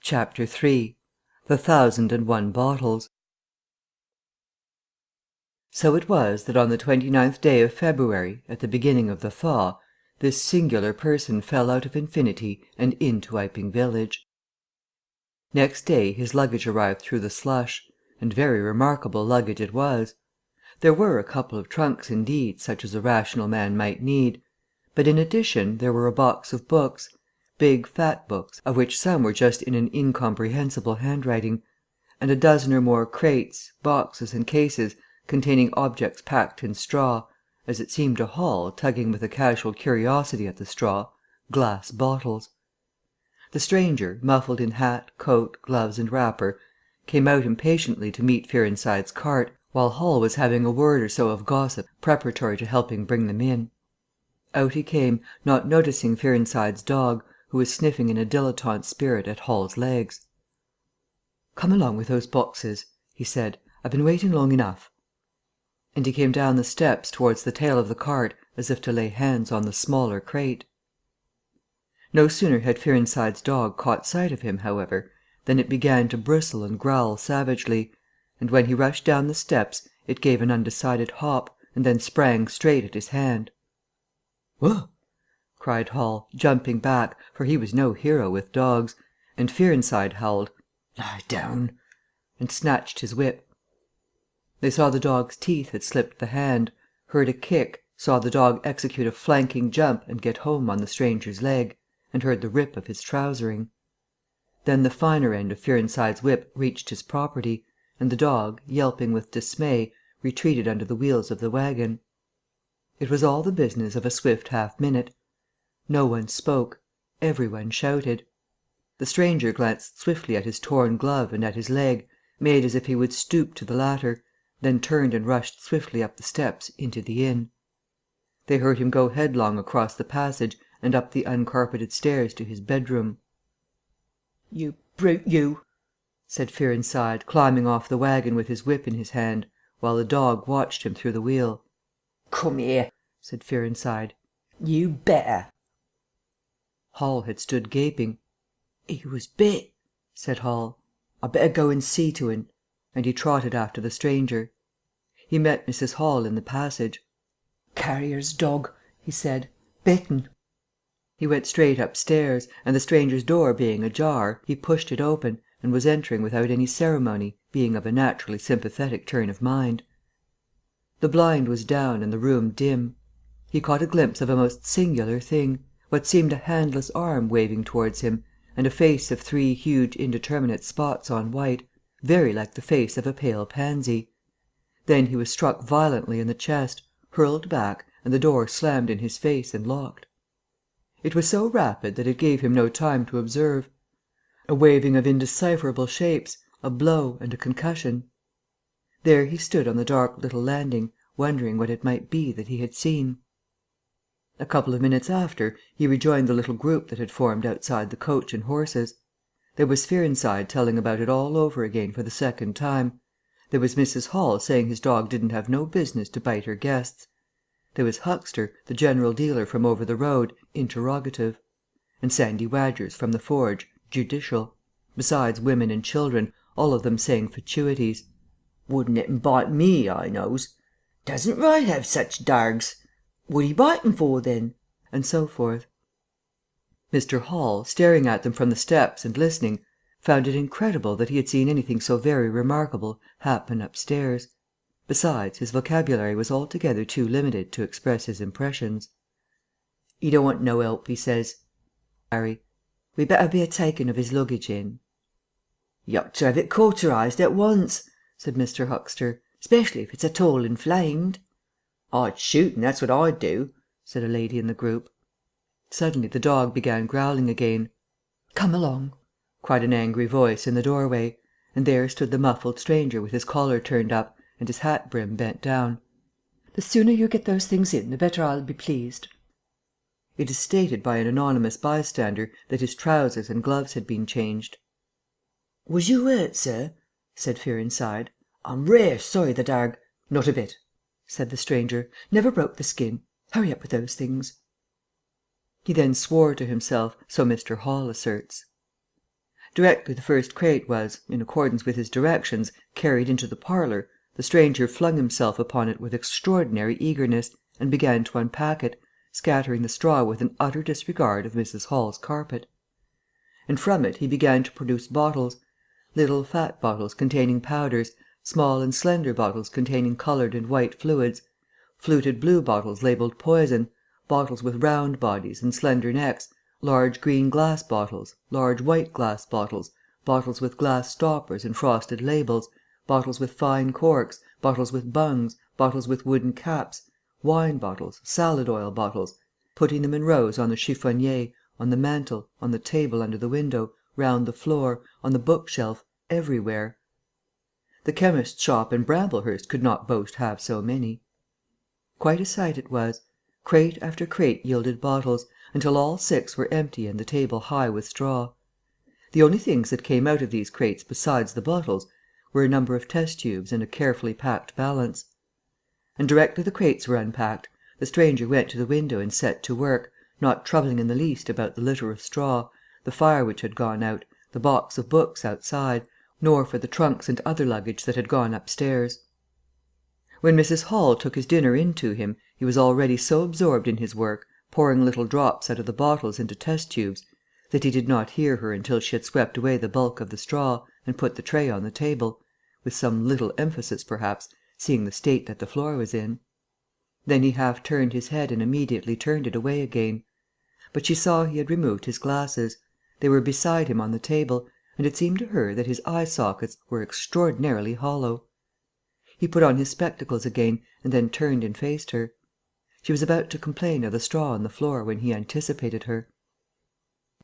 Chapter 3 The 1,001 Bottles So it was that on the 29th day of February, at the beginning of the thaw, this singular person fell out of infinity and into Iping village. Next day his luggage arrived through the slush, and very remarkable luggage it was. There were a couple of trunks indeed, such as a rational man might need, but in addition there were a box of books, big fat books, of which some were just in an incomprehensible handwriting, and a dozen or more crates, boxes and cases containing objects packed in straw, as it seemed to Hall, tugging with a casual curiosity at the straw, glass bottles. The stranger, muffled in hat, coat, gloves and wrapper, came out impatiently to meet Fearenside's cart, while Hall was having a word or so of gossip preparatory to helping bring them in. Out he came, not noticing Fearenside's dog, who was sniffing in a dilettante spirit at Hall's legs. "Come along with those boxes," he said. "I've been waiting long enough." And he came down the steps towards the tail of the cart as if to lay hands on the smaller crate. No sooner had Fearenside's dog caught sight of him, however, than it began to bristle and growl savagely, and when he rushed down the steps it gave an undecided hop, and then sprang straight at his hand. "Whoa!" cried Hall, jumping back, for he was no hero with dogs, and Fearenside howled, "Lie down," and snatched his whip. They saw the dog's teeth had slipped the hand, heard a kick, saw the dog execute a flanking jump and get home on the stranger's leg, and heard the rip of his trousering. Then the finer end of Fearenside's whip reached his property, and the dog, yelping with dismay, retreated under the wheels of the wagon. It was all the business of a swift half-minute. No one spoke. Every one shouted. The stranger glanced swiftly at his torn glove and at his leg, made as if he would stoop to the latter, then turned and rushed swiftly up the steps into the inn. They heard him go headlong across the passage and up the uncarpeted stairs to his bedroom. "You brute, you!" said Fearenside, climbing off the wagon with his whip in his hand, while the dog watched him through the wheel. "Come here," said Fearenside. "You better." Hall had stood gaping. "He was bit," said Hall. "I'd better go and see to un," and he trotted after the stranger. He met Mrs. Hall in the passage. "Carrier's dog," he said. "Bitten." He went straight upstairs, and the stranger's door being ajar, he pushed it open, and was entering without any ceremony, being of a naturally sympathetic turn of mind. The blind was down and the room dim. He caught a glimpse of a most singular thing, what seemed a handless arm waving towards him, and a face of 3 huge indeterminate spots on white, very like the face of a pale pansy. Then he was struck violently in the chest, hurled back, and the door slammed in his face and locked. It was so rapid that it gave him no time to observe. A waving of indecipherable shapes, a blow and a concussion. There he stood on the dark little landing, wondering what it might be that he had seen. A couple of minutes after, he rejoined the little group that had formed outside the coach and horses. There was Fearenside telling about it all over again for the second time. There was Mrs. Hall saying his dog didn't have no business to bite her guests. There was Huxter, the general dealer from over the road, interrogative. And Sandy Wadgers from the forge, judicial. Besides women and children, all of them saying fatuities. "Wouldn't it bite me, I knows. Doesn't right have such dargs. What he biting for, then?" And so forth. Mr. Hall, staring at them from the steps and listening, found it incredible that he had seen anything so very remarkable happen upstairs. Besides, his vocabulary was altogether too limited to express his impressions. "'E don't want no 'elp," he says. "Harry, we better be a taking of his luggage in." "You ought to have it cauterized at once," said Mr. Huxter, "'specially if it's at all inflamed." "I'd shoot, and that's what I'd do," said a lady in the group. Suddenly the dog began growling again. "Come along," cried an angry voice in the doorway, and there stood the muffled stranger with his collar turned up and his hat brim bent down. "The sooner you get those things in, the better I'll be pleased." It is stated by an anonymous bystander that his trousers and gloves had been changed. "Was you hurt, sir?" said Fearenside. "I'm rare sorry the darg—" "Not a bit," said the stranger. "Never broke the skin. Hurry up with those things." He then swore to himself, so Mr. Hall asserts. Directly the first crate was, in accordance with his directions, carried into the parlour, the stranger flung himself upon it with extraordinary eagerness, and began to unpack it, scattering the straw with an utter disregard of Mrs. Hall's carpet. And from it he began to produce bottles: little fat bottles containing powders, small and slender bottles containing coloured and white fluids, fluted blue bottles labelled poison, bottles with round bodies and slender necks, large green glass bottles, large white glass bottles, bottles with glass stoppers and frosted labels, bottles with fine corks, bottles with bungs, bottles with wooden caps, wine bottles, salad oil bottles, putting them in rows on the chiffonnier, on the mantel, on the table under the window, round the floor, on the bookshelf, everywhere. The chemist's shop in Bramblehurst could not boast half so many. Quite a sight it was. Crate after crate yielded bottles, until all 6 were empty and the table high with straw. The only things that came out of these crates besides the bottles were a number of test tubes and a carefully packed balance. And directly the crates were unpacked, the stranger went to the window and set to work, not troubling in the least about the litter of straw, the fire which had gone out, the box of books outside, nor for the trunks and other luggage that had gone upstairs. When Mrs. Hall took his dinner in to him, he was already so absorbed in his work, pouring little drops out of the bottles into test tubes, that he did not hear her until she had swept away the bulk of the straw and put the tray on the table, with some little emphasis perhaps, seeing the state that the floor was in. Then he half turned his head and immediately turned it away again. But she saw he had removed his glasses. They were beside him on the table, and it seemed to her that his eye sockets were extraordinarily hollow. He put on his spectacles again and then turned and faced her. She was about to complain of the straw on the floor when he anticipated her.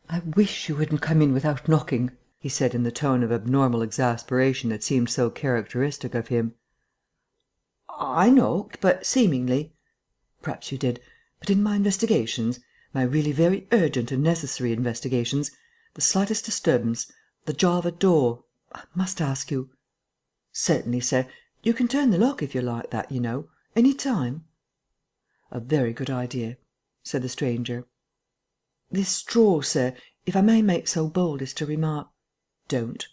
"I wish you wouldn't come in without knocking," he said in the tone of abnormal exasperation that seemed so characteristic of him. "I knocked, but seemingly—" "Perhaps you did. But in my investigations, my really very urgent and necessary investigations, the slightest disturbance, the jar of a door, I must ask you—" "Certainly, sir. You can turn the lock if you like that, you know. Any time." "A very good idea," said the stranger. "This straw, sir, if I may make so bold as to remark—" "Don't.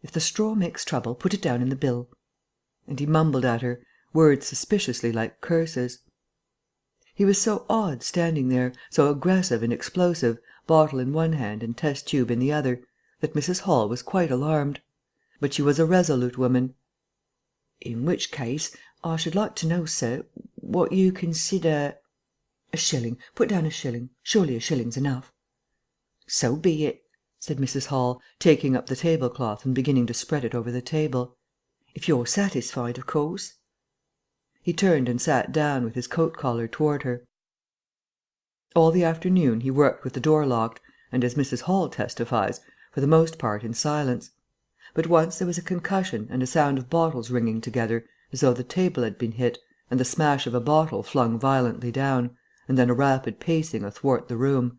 If the straw makes trouble, put it down in the bill." And he mumbled at her, words suspiciously like curses. He was so odd standing there, so aggressive and explosive, bottle in one hand and test tube in the other, that Mrs. Hall was quite alarmed. But she was a resolute woman. "In which case, I should like to know, sir, what you consider—" "A shilling. Put down a shilling. Surely a shilling's enough." "So be it," said Mrs. Hall, taking up the tablecloth and beginning to spread it over the table. "If you're satisfied, of course." He turned and sat down, with his coat collar toward her. All the afternoon he worked with the door locked and, as Mrs. Hall testifies, for the most part in silence. But once there was a concussion and a sound of bottles ringing together, as though the table had been hit, and the smash of a bottle flung violently down, and then a rapid pacing athwart the room.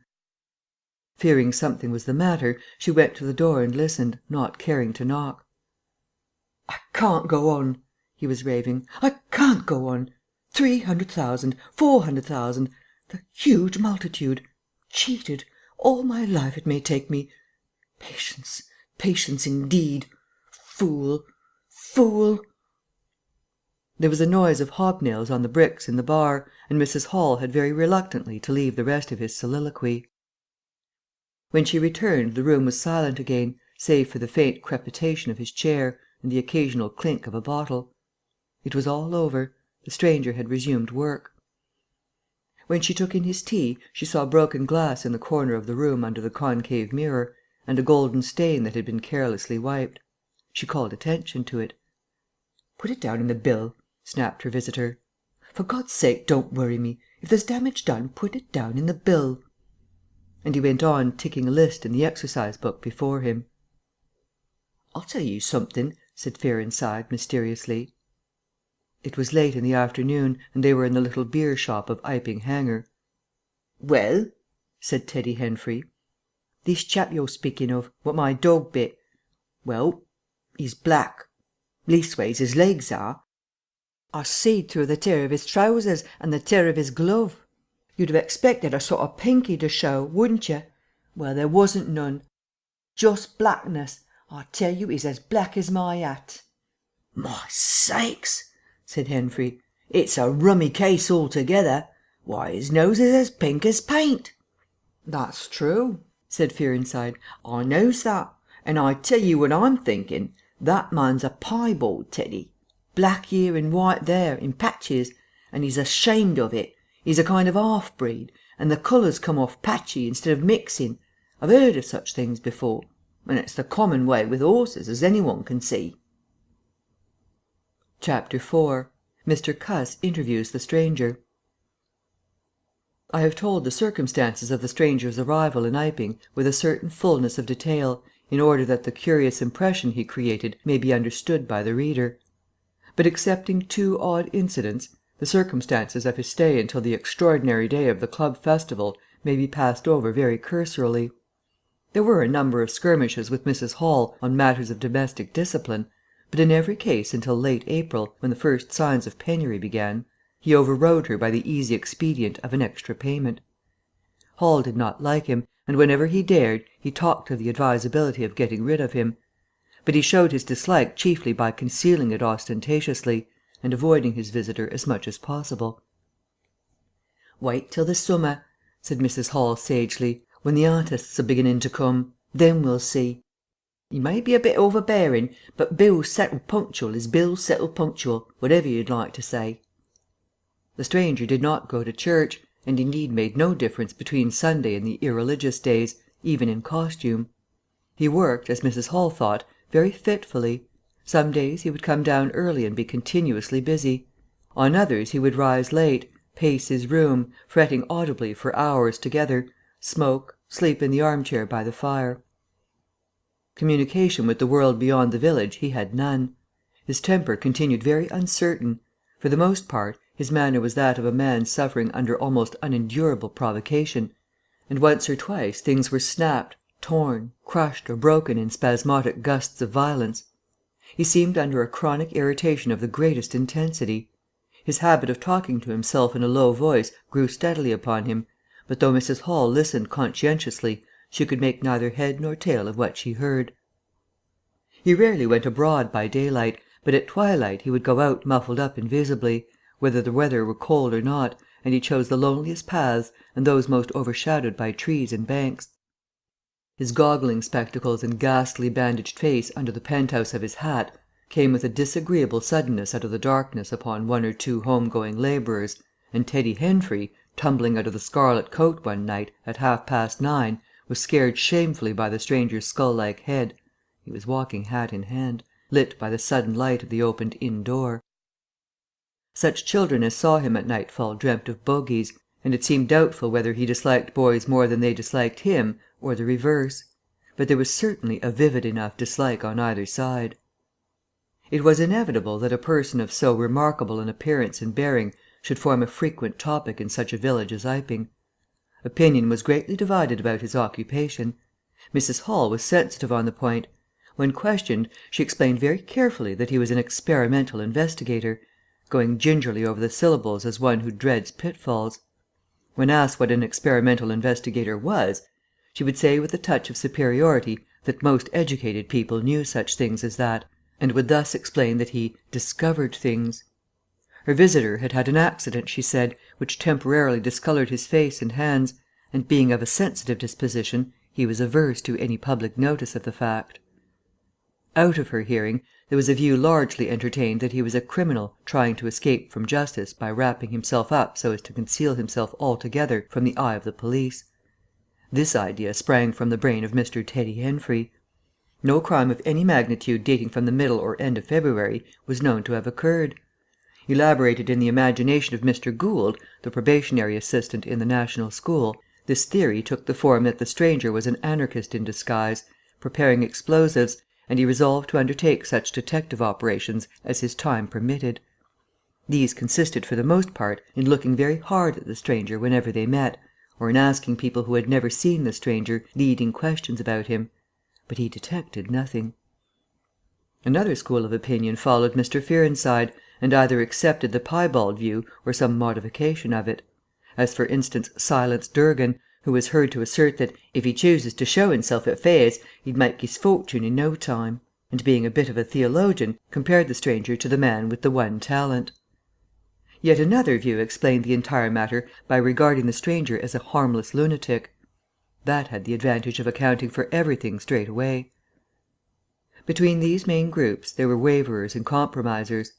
Fearing something was the matter, she went to the door and listened, not caring to knock. "I can't go on," he was raving. "I can't go on. 300,000, 400,000, the huge multitude. Cheated. All my life it may take me. Patience, patience indeed. Fool, fool." There was a noise of hobnails on the bricks in the bar, and Mrs. Hall had very reluctantly to leave the rest of his soliloquy. When she returned the room was silent again, save for the faint crepitation of his chair and the occasional clink of a bottle. It was all over. The stranger had resumed work. When she took in his tea, she saw broken glass in the corner of the room under the concave mirror, and a golden stain that had been carelessly wiped. She called attention to it. "Put it down in the bill," snapped her visitor. "For God's sake, don't worry me. If there's damage done, put it down in the bill." And he went on ticking a list in the exercise book before him. "I'll tell you something," said Fearenside, mysteriously. It was late in the afternoon, and they were in the little beer shop of Iping Hanger. "Well?" said Teddy Henfrey. "This chap you're speaking of, what my dog bit. Well, he's black. Leastways, his legs are. I seed through the tear of his trousers and the tear of his glove. You'd have expected a sort of pinky to show, wouldn't you? Well, there wasn't none. Just blackness. I tell you, he's as black as my hat." "My sakes!" said Henfrey. "It's a rummy case altogether. Why, his nose is as pink as paint." "That's true," said Fearenside. "I knows that. And I tell you what I'm thinking. That man's a piebald, Teddy. Black here and white there, in patches, and he's ashamed of it. He's a kind of half-breed, and the colours come off patchy instead of mixing. I've heard of such things before, and it's the common way with horses, as any one can see." Chapter 4. Mr. Cuss interviews the stranger. I have told the circumstances of the stranger's arrival in Iping with a certain fulness of detail, in order that the curious impression he created may be understood by the reader. But excepting two odd incidents, the circumstances of his stay until the extraordinary day of the club festival may be passed over very cursorily. There were a number of skirmishes with Mrs. Hall on matters of domestic discipline, but in every case until late April, when the first signs of penury began, he overrode her by the easy expedient of an extra payment. Hall did not like him, and whenever he dared he talked of the advisability of getting rid of him. But he showed his dislike chiefly by concealing it ostentatiously, and avoiding his visitor as much as possible. "Wait till the summer," said Mrs. Hall sagely, "when the artists are beginning to come. Then we'll see. He may be a bit overbearing, but bills settled punctual is bills settled punctual, whatever you'd like to say." The stranger did not go to church, and indeed made no difference between Sunday and the irreligious days, even in costume. He worked, as Mrs. Hall thought, very fitfully. Some days he would come down early and be continuously busy. On others he would rise late, pace his room, fretting audibly for hours together, smoke, sleep in the armchair by the fire. Communication with the world beyond the village he had none. His temper continued very uncertain. For the most part, his manner was that of a man suffering under almost unendurable provocation, and once or twice things were snapped, torn, crushed, or broken in spasmodic gusts of violence. He seemed under a chronic irritation of the greatest intensity. His habit of talking to himself in a low voice grew steadily upon him, but though Mrs. Hall listened conscientiously, she could make neither head nor tail of what she heard. He rarely went abroad by daylight, but at twilight he would go out muffled up invisibly, whether the weather were cold or not, and he chose the loneliest paths and those most overshadowed by trees and banks. His goggling spectacles and ghastly bandaged face under the penthouse of his hat came with a disagreeable suddenness out of the darkness upon one or two home-going labourers, and Teddy Henfrey, tumbling out of the Scarlet Coat one night at 9:30, was scared shamefully by the stranger's skull-like head (he was walking hat in hand) lit by the sudden light of the opened inn door. Such children as saw him at nightfall dreamt of bogies, and it seemed doubtful whether he disliked boys more than they disliked him, or the reverse; but there was certainly a vivid enough dislike on either side. It was inevitable that a person of so remarkable an appearance and bearing should form a frequent topic in such a village as Iping. Opinion was greatly divided about his occupation. Mrs. Hall was sensitive on the point. When questioned, she explained very carefully that he was an experimental investigator, going gingerly over the syllables as one who dreads pitfalls. When asked what an experimental investigator was, she would say with a touch of superiority that most educated people knew such things as that, and would thus explain that he "discovered things." Her visitor had had an accident, she said, which temporarily discoloured his face and hands, and being of a sensitive disposition, he was averse to any public notice of the fact. Out of her hearing, there was a view largely entertained that he was a criminal trying to escape from justice by wrapping himself up so as to conceal himself altogether from the eye of the police. This idea sprang from the brain of Mr. Teddy Henfrey. No crime of any magnitude dating from the middle or end of February was known to have occurred. Elaborated in the imagination of Mr. Gould, the probationary assistant in the National School, this theory took the form that the stranger was an anarchist in disguise, preparing explosives, and he resolved to undertake such detective operations as his time permitted. These consisted for the most part in looking very hard at the stranger whenever they met, or in asking people who had never seen the stranger leading questions about him. But he detected nothing. Another school of opinion followed Mr. Fearenside, and either accepted the piebald view or some modification of it; as for instance Silence Durgan, who was heard to assert that if he chooses to show himself at fairs, he'd make his fortune in no time, and being a bit of a theologian, compared the stranger to the man with the one talent. Yet another view explained the entire matter by regarding the stranger as a harmless lunatic. That had the advantage of accounting for everything straight away. Between these main groups there were waverers and compromisers.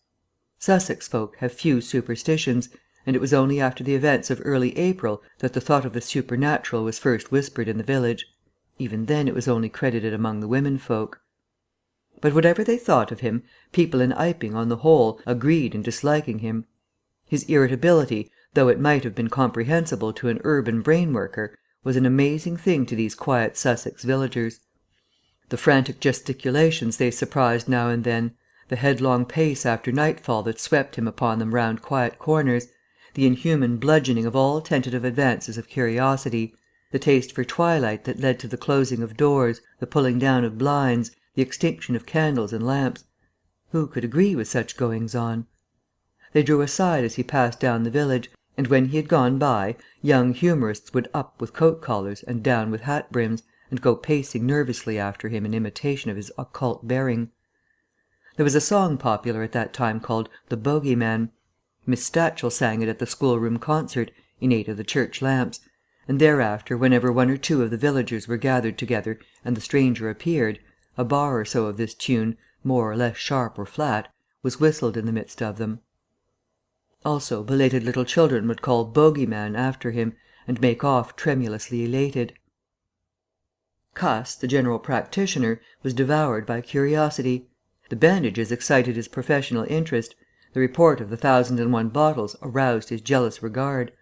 Sussex folk have few superstitions, and it was only after the events of early April that the thought of the supernatural was first whispered in the village. Even then it was only credited among the women folk. But whatever they thought of him, people in Iping, on the whole, agreed in disliking him. His irritability, though it might have been comprehensible to an urban brain worker, was an amazing thing to these quiet Sussex villagers. The frantic gesticulations they surprised now and then, the headlong pace after nightfall that swept him upon them round quiet corners, the inhuman bludgeoning of all tentative advances of curiosity, the taste for twilight that led to the closing of doors, the pulling down of blinds, the extinction of candles and lamps. Who could agree with such goings-on? They drew aside as he passed down the village, and when he had gone by, young humourists would up with coat collars and down with hat brims, and go pacing nervously after him in imitation of his occult bearing. There was a song popular at that time called "The Bogey Man." Miss Stachel sang it at the schoolroom concert, in aid of the church lamps, and thereafter whenever one or two of the villagers were gathered together and the stranger appeared, a bar or so of this tune, more or less sharp or flat, was whistled in the midst of them. Also belated little children would call "Bogey Man" after him, and make off tremulously elated. Cuss, the general practitioner, was devoured by curiosity. The bandages excited his professional interest, the report of the 1,001 bottles aroused his jealous regard.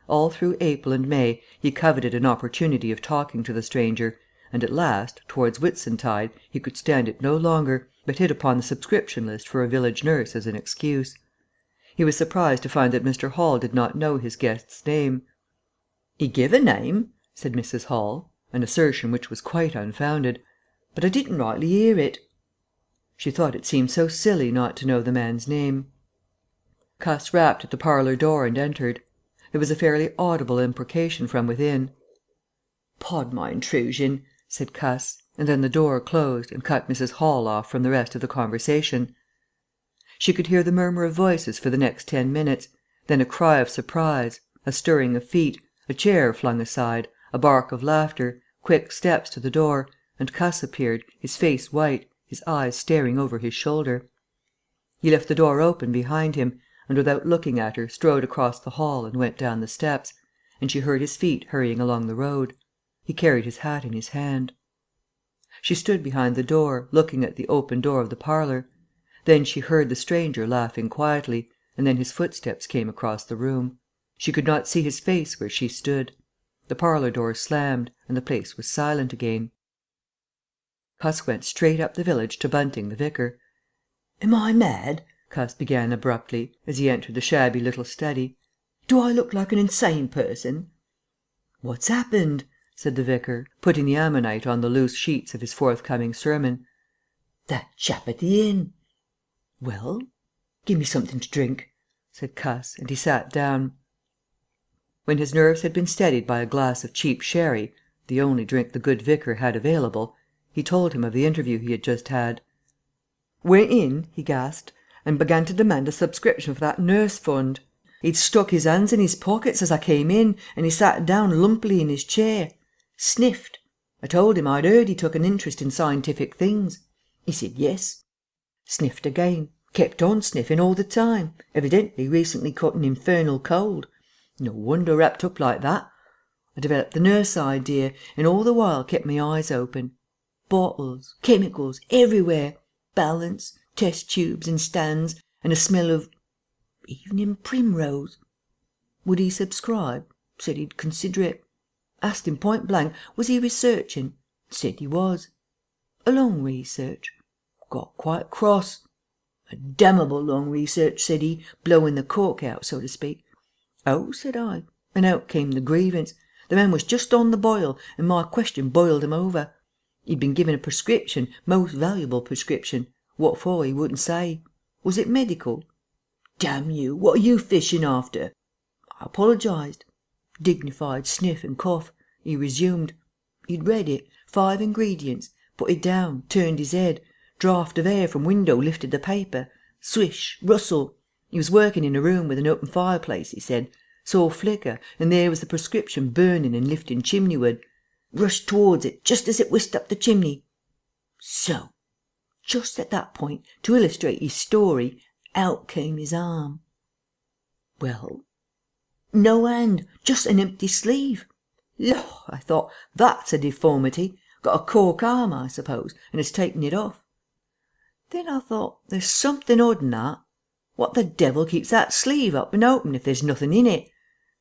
All through April and May he coveted an opportunity of talking to the stranger, and at last, towards Whitsuntide, he could stand it no longer, but hit upon the subscription list for a village nurse as an excuse. He was surprised to find that Mr. Hall did not know his guest's name. "He give a name," said Mrs. Hall, an assertion which was quite unfounded, "but I didn't rightly hear it." She thought it seemed so silly not to know the man's name. Cuss rapped at the parlour door and entered. There was a fairly audible imprecation from within. "Pardon my intrusion," said Cuss, and then the door closed and cut Mrs. Hall off from the rest of the conversation. She could hear the murmur of voices for the next 10 minutes, then a cry of surprise, a stirring of feet, a chair flung aside, a bark of laughter, quick steps to the door, and Cuss appeared, his face white, his eyes staring over his shoulder. He left the door open behind him, and without looking at her strode across the hall and went down the steps, and she heard his feet hurrying along the road. He carried his hat in his hand. She stood behind the door, looking at the open door of the parlour. Then she heard the stranger laughing quietly, and then his footsteps came across the room. She could not see his face where she stood. The parlour door slammed, and the place was silent again. Cuss went straight up the village to Bunting, the vicar. "Am I mad?" Cuss began abruptly, as he entered the shabby little study. "Do I look like an insane person?" "What's happened?" said the vicar, putting the ammonite on the loose sheets of his forthcoming sermon. "That chap at the inn." "Well?" "Give me something to drink," said Cuss, and he sat down. When his nerves had been steadied by a glass of cheap sherry, the only drink the good vicar had available, he told him of the interview he had just had. "Went in," he gasped, "and began to demand a subscription for that nurse fund. He'd stuck his hands in his pockets as I came in, and he sat down lumpily in his chair. Sniffed. I told him I'd heard he took an interest in scientific things. He said yes. Sniffed again. Kept on sniffing all the time, evidently recently caught an infernal cold. No wonder wrapped up like that. I developed the nurse idea, and all the while kept my eyes open. Bottles, chemicals, everywhere. Balance, test tubes and stands, and a smell of evening primrose. Would he subscribe? Said he'd consider it. Asked him point blank, was he researching? Said he was. A long research. Got quite cross. A damnable long research, said he, blowing the cork out, so to speak. Oh, said I, and out came the grievance. The man was just on the boil, and my question boiled him over. He'd been given a prescription, most valuable prescription. What for he wouldn't say. Was it medical? Damn you, what are you fishing after? I apologised. Dignified sniff and cough. He resumed. He'd read it, 5 ingredients, put it down, turned his head, draught of air from window lifted the paper, swish, rustle. He was working in a room with an open fireplace, he said, saw flicker, and there was the prescription burning and lifting chimneyward. Rushed towards it just as it whisked up the chimney. So, just at that point, to illustrate his story, out came his arm. Well, no hand, just an empty sleeve. Look, I thought, that's a deformity. Got a cork arm, I suppose, and has taken it off. Then I thought, there's something odd in that. What the devil keeps that sleeve up and open if there's nothing in it?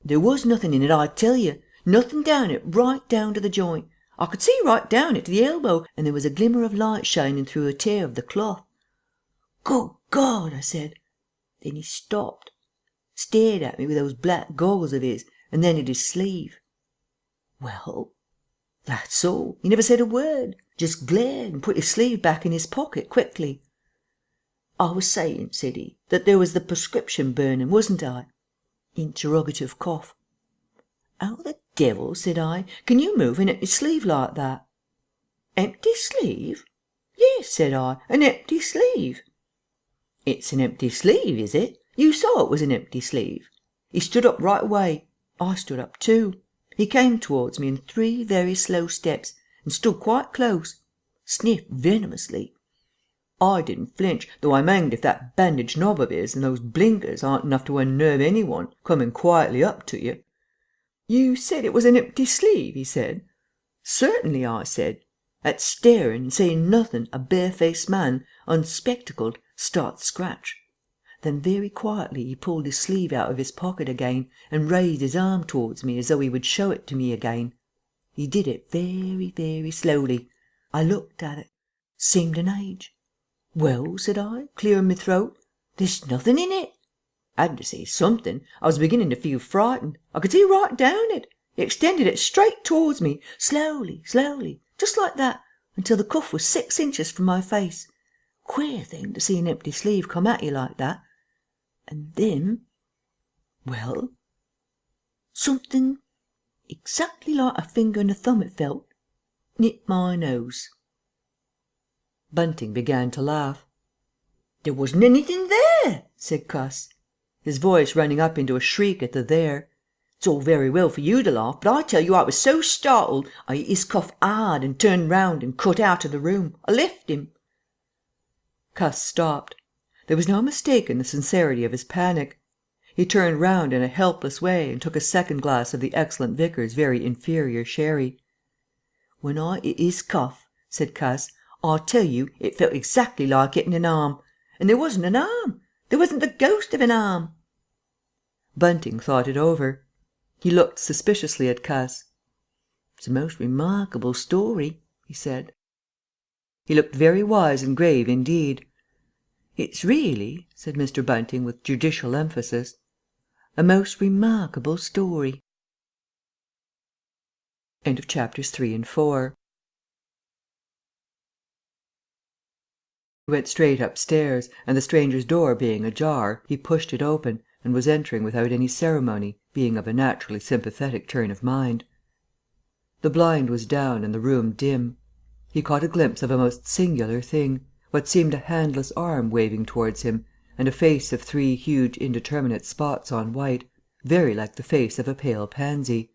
There was nothing in it, I tell you. Nothing down it, right down to the joint. I could see right down it to the elbow, and there was a glimmer of light shining through a tear of the cloth. Good God, I said. Then he stopped, stared at me with those black goggles of his, and then at his sleeve. Well, that's all. He never said a word, just glared and put his sleeve back in his pocket quickly. I was saying, said he, that there was the prescription burning, wasn't I? Interrogative cough. How the devil, said I, can you move an empty sleeve like that? Empty sleeve? Yes, said I, an empty sleeve. It's an empty sleeve, is it? You saw it was an empty sleeve. He stood up right away. I stood up too. He came towards me in 3 very slow steps and stood quite close. Sniffed venomously. I didn't flinch, though I'm hanged if that bandaged knob of his and those blinkers aren't enough to unnerve anyone coming quietly up to you. You said it was an empty sleeve, he said. Certainly, I said. At staring and saying nothing, a barefaced man, unspectacled, starts scratch. Then very quietly he pulled his sleeve out of his pocket again and raised his arm towards me as though he would show it to me again. He did it very, very slowly. I looked at it. Seemed an age. Well, said I, clearing my throat, there's nothing in it. I had to say something. I was beginning to feel frightened. I could see right down it. He extended it straight towards me, slowly, slowly, just like that, until the cuff was 6 inches from my face. Queer thing to see an empty sleeve come at you like that. And then, well, something exactly like a finger and a thumb it felt, nipped my nose. Bunting began to laugh. There wasn't anything there, said Cuss, his voice running up into a shriek at the there. It's all very well for you to laugh, but I tell you I was so startled I hit his cuff hard and turned round and cut out of the room. I left him. Cuss stopped. There was no mistaking the sincerity of his panic. He turned round in a helpless way and took a second glass of the excellent vicar's very inferior sherry. When I hit his cuff, said Cuss, I tell you it felt exactly like hitting an arm. And there wasn't an arm. There wasn't the ghost of an arm. Bunting thought it over. He looked suspiciously at Cuss. It's a most remarkable story, he said. He looked very wise and grave indeed. It's really, said Mr. Bunting with judicial emphasis, a most remarkable story. End of chapters 3 and 4. He went straight upstairs, and the stranger's door being ajar, he pushed it open, and was entering without any ceremony, being of a naturally sympathetic turn of mind. The blind was down and the room dim. He caught a glimpse of a most singular thing, what seemed a handless arm waving towards him, and a face of 3 huge indeterminate spots on white, very like the face of a pale pansy.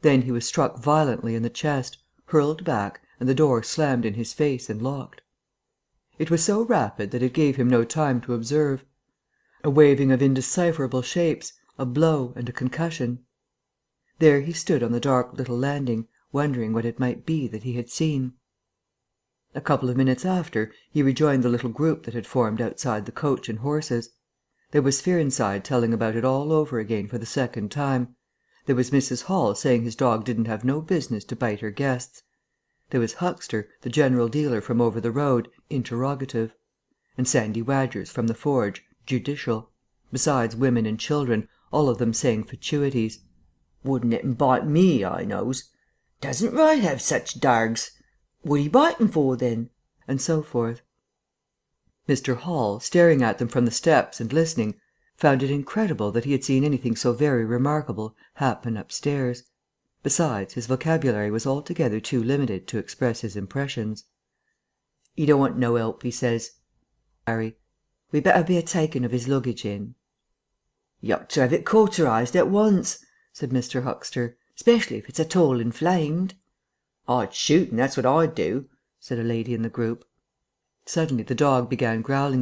Then he was struck violently in the chest, hurled back, and the door slammed in his face and locked. It was so rapid that it gave him no time to observe. A waving of indecipherable shapes, a blow and a concussion. There he stood on the dark little landing, wondering what it might be that he had seen. A couple of minutes after, he rejoined the little group that had formed outside the coach and horses. There was Fearnside telling about it all over again for the second time. There was Mrs. Hall saying his dog didn't have no business to bite her guests. There was Huxter, the general dealer from over the road, interrogative. And Sandy Wadgers from the forge, judicial. Besides women and children, all of them saying fatuities. Wouldn't let 'em bite me, I knows. Doesn't right have such dargs. What he biting for, then? And so forth. Mr. Hall, staring at them from the steps and listening, found it incredible that he had seen anything so very remarkable happen upstairs. Besides, his vocabulary was altogether too limited to express his impressions. "'E don't want no 'elp," he says. "'Arry, we'd better be a takin' of his luggage in." "'You ought to 'ave it cauterized at once," said Mr. Huxter, "'specially if it's at all inflamed." "I'd shoot, and that's what I'd do," said a lady in the group. Suddenly the dog began growling.